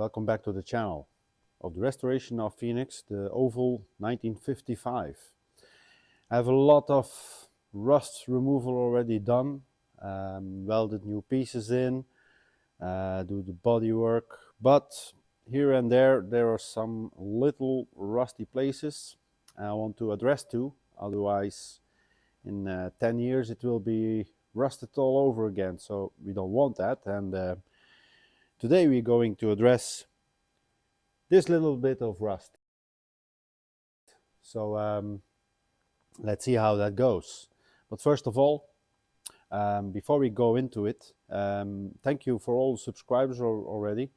welcome back to the channel of the restoration of Phoenix, the Oval 1955. I have a lot of rust removal already done, welded new pieces in, do the body work, but here and there are some little rusty places I want to address too, otherwise in 10 years it will be rusted all over again, so we don't want that. And today we're going to address this little bit of rust. So let's see how that goes. But first of all, before we go into it, thank you for all the subscribers already.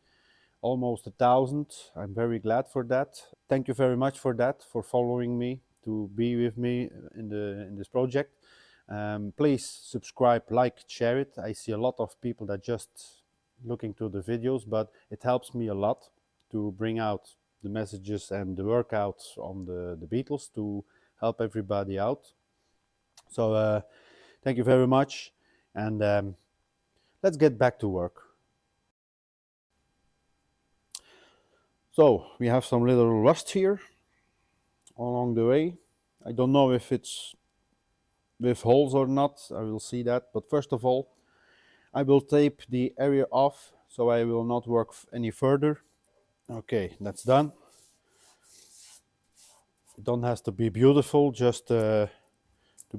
Almost 1,000. I'm very glad for that. Thank you very much for that, for following me, to be with me in this project. Please subscribe, like, share it. I see a lot of people that just looking to the videos, but it helps me a lot to bring out the messages and the workouts on the Beetles to help everybody out. So thank you very much, and let's get back to work. So we have some little rust here along the way. I don't know if it's with holes or not, I will see that, but first of all I will tape the area off so I will not work any further. Okay, that's done. It don't have to be beautiful, just to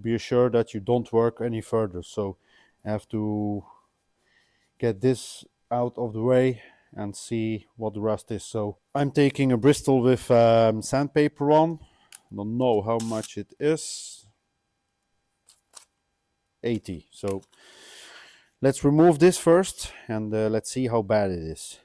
be assured that you don't work any further. So I have to get this out of the way and see what the rust is. So I'm taking a Bristol with sandpaper on. Don't know how much it is. 80. So let's remove this first and let's see how bad it is.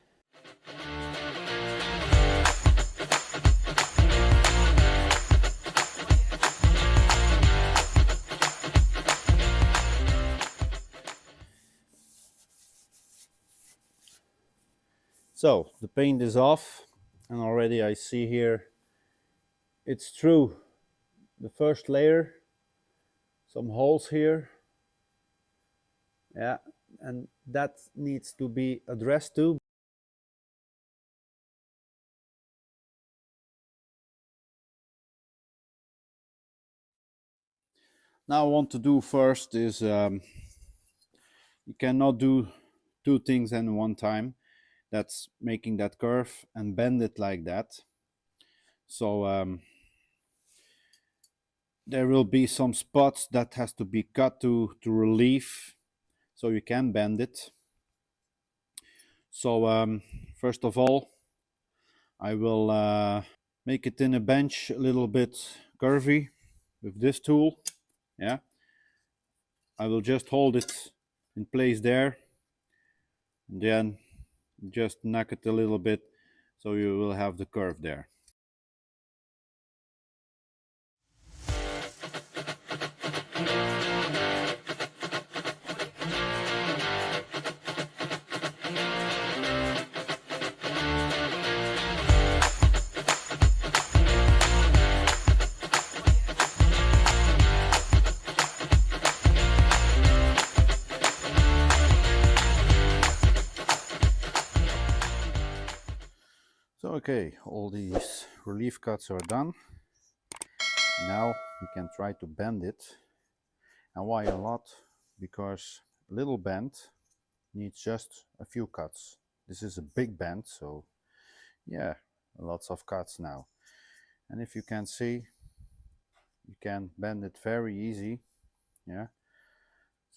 So the paint is off, and already I see here it's through the first layer, some holes here, yeah, and that needs to be addressed too. Now I want to do first is you cannot do two things at one time. That's making that curve and bend it like that. So there will be some spots that has to be cut to relieve so you can bend it. So first of all I will make it in a bench a little bit curvy with this tool. Yeah, I will just hold it in place there and then just knock it a little bit so you will have the curve there. So okay, all these relief cuts are done. Now we can try to bend it. And why a lot? Because a little bend needs just a few cuts. This is a big bend, so yeah, lots of cuts now. And if you can see, you can bend it very easy. Yeah,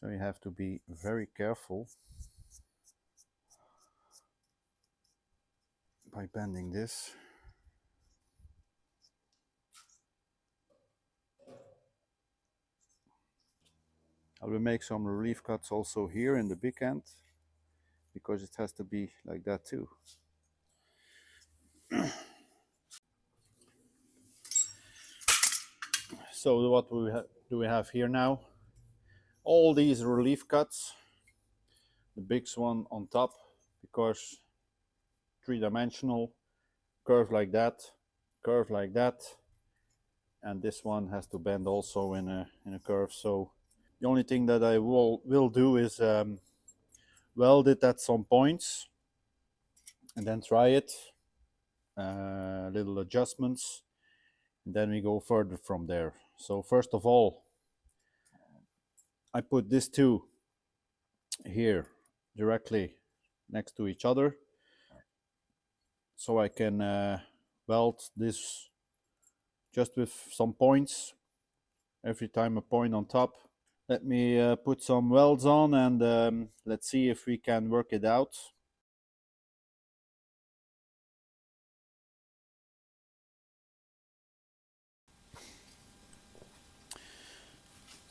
so you have to be very careful by bending this. I will make some relief cuts also here in the big end, because it has to be like that too. So what do we have here now? All these relief cuts, the big one on top, because three-dimensional, curve like that, and this one has to bend also in a curve. So the only thing that I will do is weld it at some points and then try it, little adjustments, and then we go further from there. So first of all, I put these two here directly next to each other, so I can weld this just with some points, every time a point on top. Let me put some welds on, and let's see if we can work it out.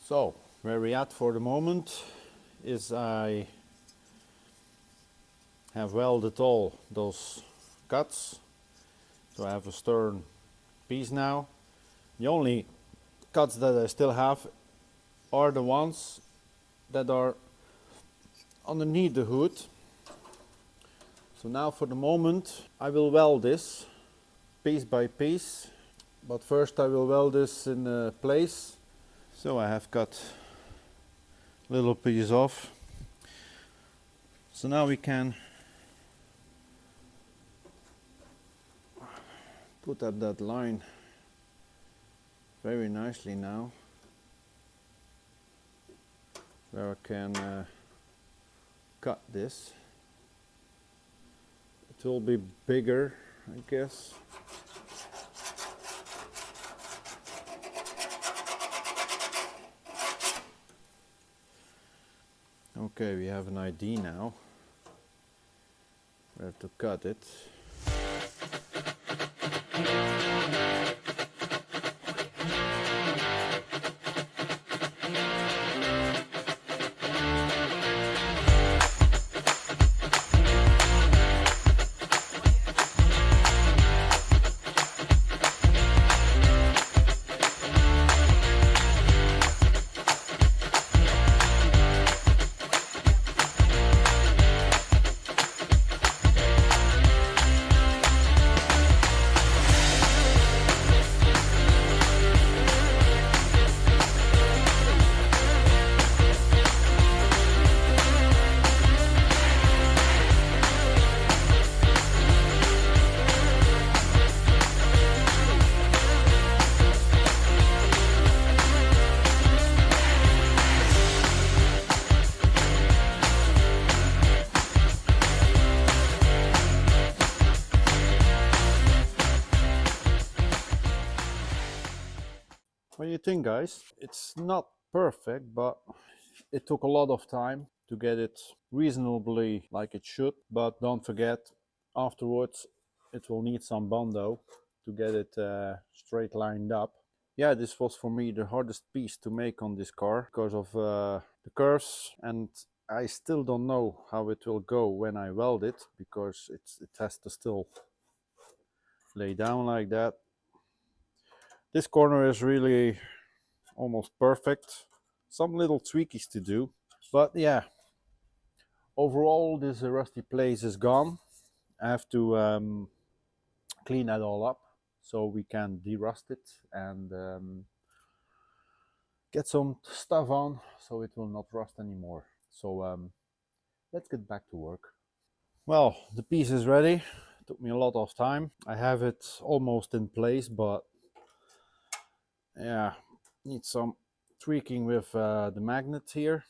So where we at for the moment is I have welded all those cuts, so I have a stern piece now. The only cuts that I still have are the ones that are underneath the hood. So now for the moment I will weld this piece by piece, but first I will weld this in place. So I have cut little piece off. So now we can put up that line very nicely now, where I can cut this. It will be bigger, I guess. Okay, we have an idea now where to cut it. What do you think, guys? It's not perfect, but it took a lot of time to get it reasonably like it should. But don't forget, afterwards it will need some bondo to get it straight lined up. Yeah, this was for me the hardest piece to make on this car because of the curves, and I still don't know how it will go when I weld it, because it has to still lay down like that. This corner is really almost perfect. Some little tweakies to do, but yeah, overall this rusty place is gone. I have to clean that all up so we can derust it and get some stuff on so it will not rust anymore. So let's get back to work. Well, the piece is ready. It took me a lot of time. I have it almost in place, but yeah, need some tweaking with the magnet here.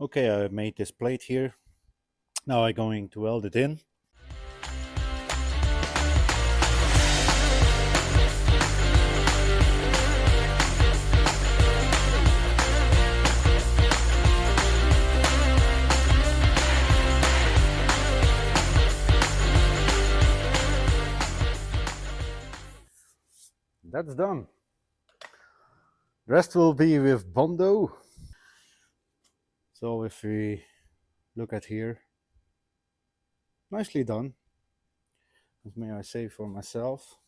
Okay, I made this plate here. Now I'm going to weld it in. That's done. The rest will be with bondo. So if we look at here, nicely done. as may I say for myself.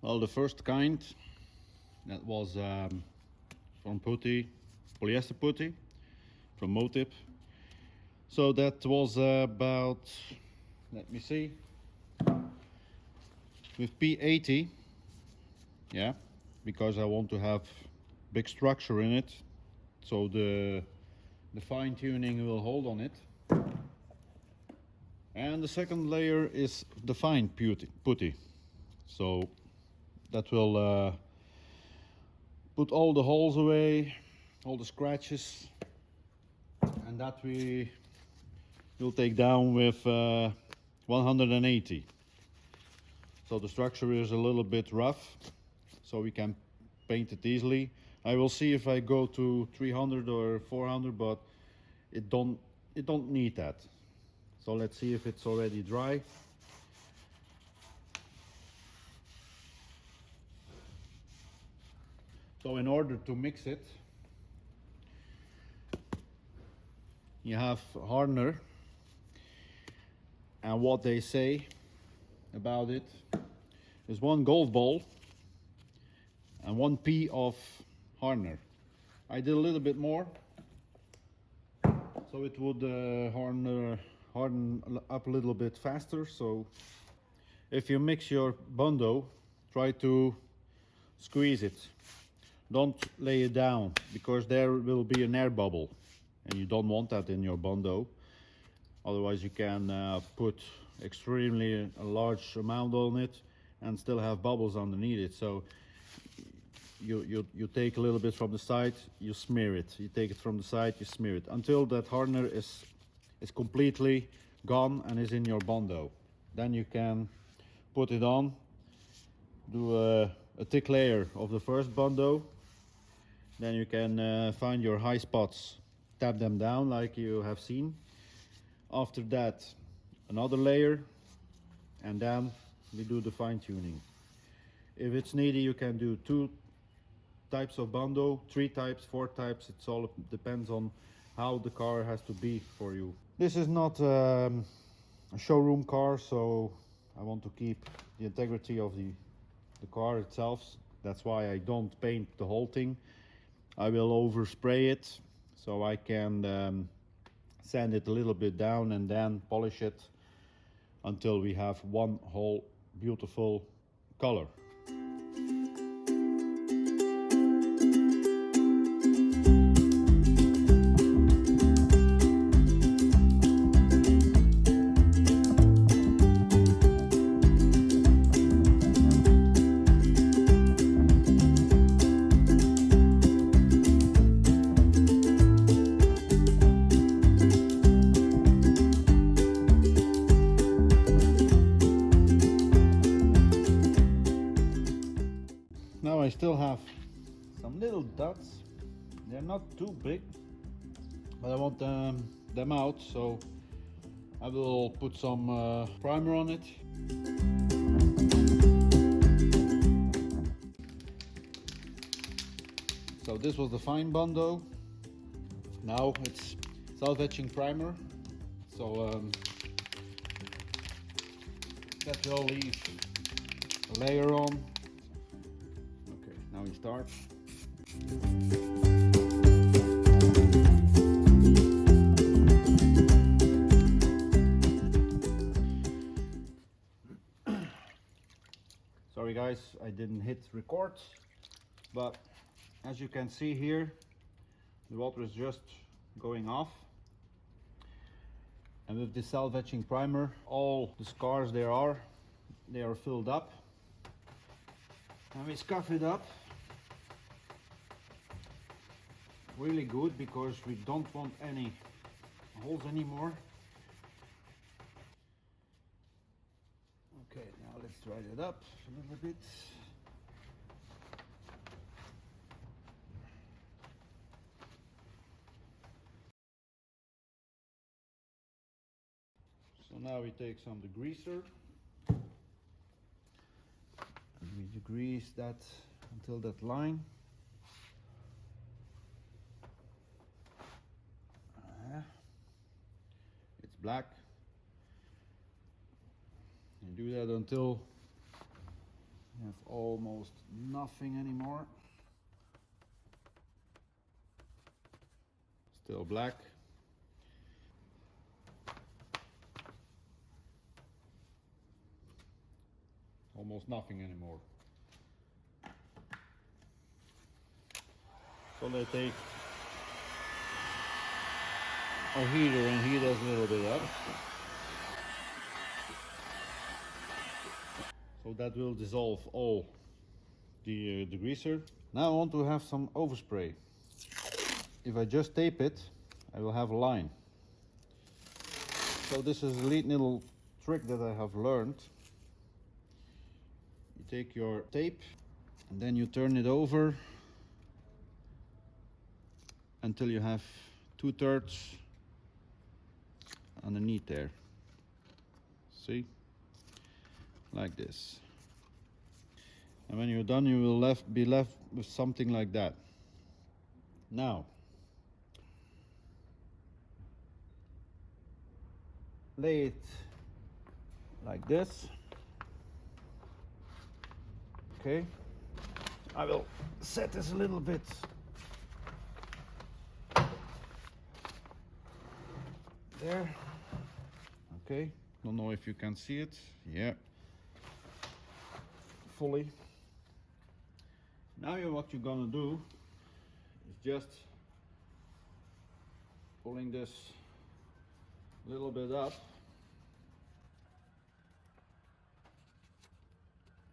Well, the first kind, that was from putty, polyester putty, from Motip. So that was about, let me see, with P80, yeah, because I want to have big structure in it, so the fine tuning will hold on it. And the second layer is the fine putty, so that will put all the holes away, all the scratches, and that we will take down with 180. So the structure is a little bit rough, so we can paint it easily. I will see if I go to 300 or 400, but it don't need that. So let's see if it's already dry. So in order to mix it, you have hardener, and what they say about it is 1 golf ball and 1 pea of hardener. I did a little bit more, so it would harden up a little bit faster. So if you mix your Bondo, try to squeeze it. Don't lay it down, because there will be an air bubble, and you don't want that in your Bondo. Otherwise you can put extremely a large amount on it and still have bubbles underneath it. So you take a little bit from the side, you smear it. You take it from the side, you smear it until that hardener is completely gone and is in your Bondo. Then you can put it on, do a thick layer of the first Bondo. Then you can find your high spots, tap them down like you have seen. After that, another layer, and then we do the fine tuning. If it's needed, you can do 2 types of Bondo, 3 types, 4 types. It all depends on how the car has to be for you. This is not a showroom car, so I want to keep the integrity of the car itself. That's why I don't paint the whole thing. I will overspray it, so I can sand it a little bit down and then polish it until we have one whole beautiful color. Now I still have some little dots. They're not too big, but I want them out, so I will put some primer on it. So this was the fine Bondo. Now it's self-etching primer. So that will leave a layer on. Okay, now we start. Sorry guys, I didn't hit record, but as you can see here, the water is just going off. And with this salvaging primer, all the scars they are filled up. And we scuff it up really good because we don't want any holes anymore. Okay, now let's dry it up a little bit. So now we take some degreaser and we degrease that until that line. It's black. You do that until you have almost nothing anymore. Still black. Almost nothing anymore. So they take a heater and heat us a little bit up. So that will dissolve all the degreaser. Now I want to have some overspray. If I just tape it, I will have a line. So this is a little trick that I have learned. You take your tape and then you turn it over until you have 2/3 underneath there. See? Like this. And when you're done, you will be left with something like that. Now, lay it like this. Okay. I will set this a little bit there. Okay. Don't know if you can see it. Yeah. Fully. Now what you're gonna do is just pulling this a little bit up.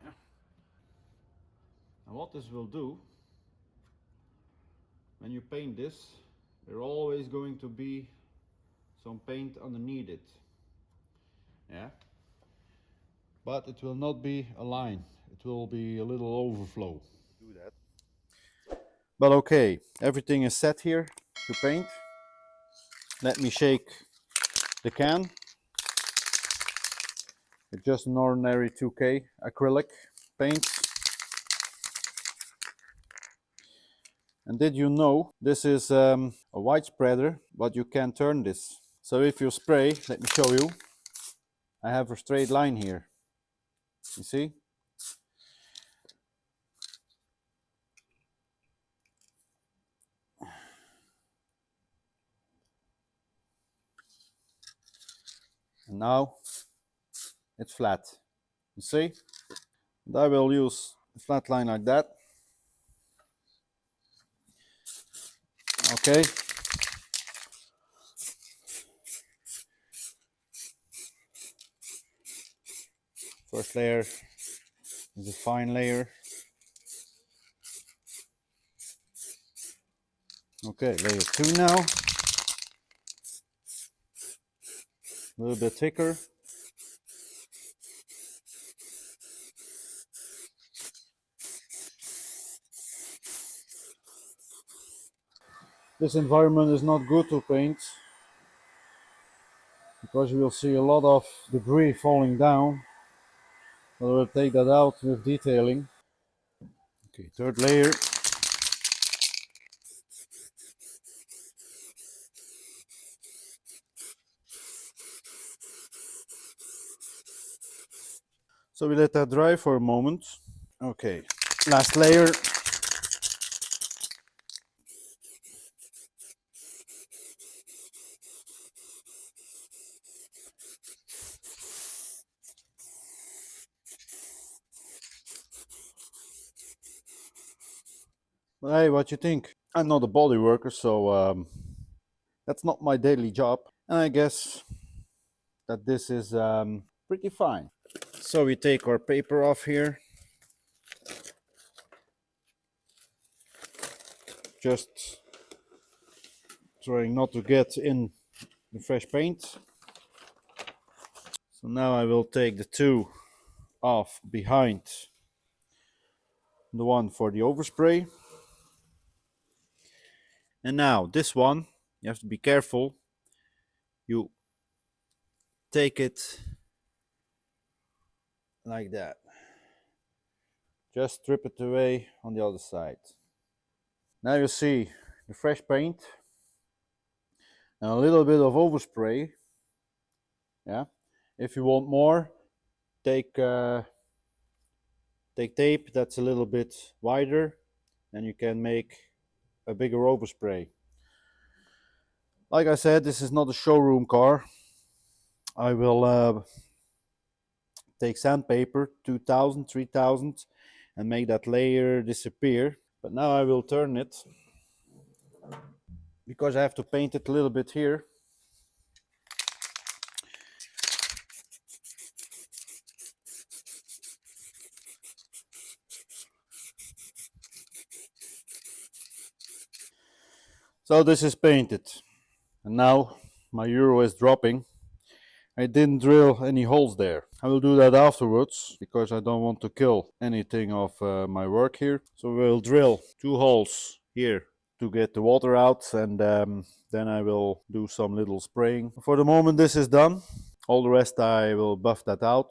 Yeah. And what this will do, when you paint this, there's always going to be some paint underneath it. Yeah. But it will not be a line. It will be a little overflow. Do that. But okay, everything is set here to paint. Let me shake the can. It's just an ordinary 2K acrylic paint. And did you know this is a white spreader, but you can turn this. So if you spray, let me show you. I have a straight line here. You see? And now it's flat. You see? And I will use a flat line like that. Okay. First layer is a fine layer. Okay, layer 2 now. A little bit thicker. This environment is not good to paint because you will see a lot of debris falling down. So we'll take that out with detailing. Okay, third layer. So we let that dry for a moment. Okay, last layer. But hey, what you think? I'm not a body worker, so that's not my daily job. And I guess that this is pretty fine. So we take our paper off here. Just trying not to get in the fresh paint. So now I will take the two off behind the one for the overspray. And now this one, you have to be careful. You take it like that. Just strip it away on the other side. Now you see the fresh paint and a little bit of overspray. Yeah. If you want more, take take tape that's a little bit wider, and you can make a bigger overspray. Like I said, this is not a showroom car. I will take sandpaper 2000, 3000 and make that layer disappear. But now I will turn it because I have to paint it a little bit here. So this is painted, and now my euro is dropping. I didn't drill any holes there. I will do that afterwards because I don't want to kill anything of my work here. So we'll drill 2 holes here to get the water out, and then I will do some little spraying. For the moment this is done. All the rest I will buff that out.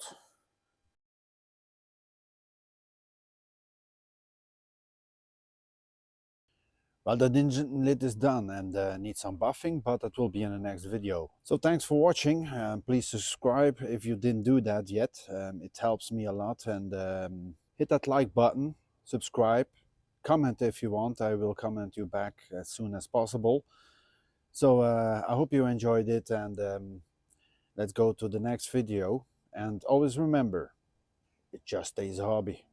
Well, the engine lid is done and needs some buffing, but that will be in the next video. So thanks for watching. Please subscribe if you didn't do that yet. It helps me a lot, and hit that like button, subscribe, comment if you want. I will comment you back as soon as possible. So I hope you enjoyed it, and let's go to the next video. And always remember, it just stays a hobby.